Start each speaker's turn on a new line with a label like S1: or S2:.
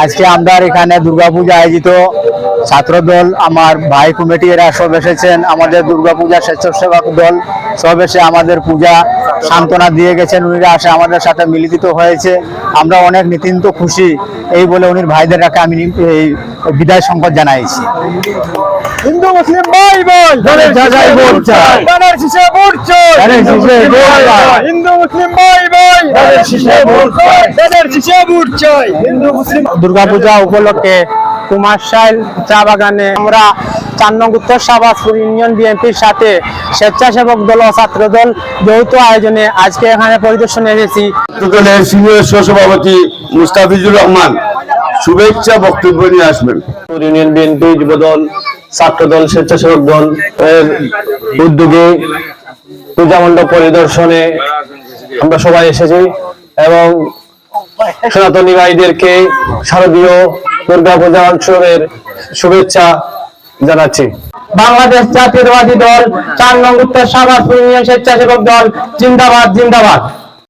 S1: আজকে আমরা এখানে দুর্গাপূজা আয়োজিত ছাত্রদল, আমার ভাই কমিটি এরা সব এসেছেন। আমাদের দুর্গাপূজা স্বেচ্ছাসেবক দল সব এসে আমাদের পূজা সান্ত্বনা দিয়ে গেছেন। উনিরা আসে আমাদের সাথে মিলিত হয়েছে, আমরা অনেক নিতান্ত খুশি। এই বলে উনির ভাইদের রাখে আমি এই বিদায় সংবাদ জানাইছি।
S2: হিন্দু মুসলিম ভাই ভাই হিন্দু মুসলিম ভাই ভাই হিন্দু মুসলিম।
S1: দুর্গাপূজা উপলক্ষে কুমারশাইল চা বাগানে আমরা 4 নং উত্তর শাহবাজপুর ইউনিয়ন বিএনপির সাথে স্বেচ্ছাসেবক দল ও ছাত্র দল যৌথ আয়োজনে আজকে এখানে পরিদর্শনে এসেছি।
S3: দলের সিনিয়র সহসভাপতি মুস্তাফিজুর রহমান শুভেচ্ছা বক্তব্য নিয়ে আসবেন।
S4: ইউনিয়ন বিএনপি যুবদল, ছাত্রদল, স্বেচ্ছাসেবক দল এর উদ্যোগে পূজা মণ্ডপ পরিদর্শনে আমরা সবাই এসেছি এবং সনাতনী ভাইদেরকে শারদীয় দুর্গা পূজা উৎসবের শুভেচ্ছা জানাচ্ছি।
S1: বাংলাদেশ জাতীয়তাবাদী দল 4 নং উত্তর শাহবাজপুর ইউনিয়ন স্বেচ্ছাসেবক দল জিন্দাবাদ জিন্দাবাদ।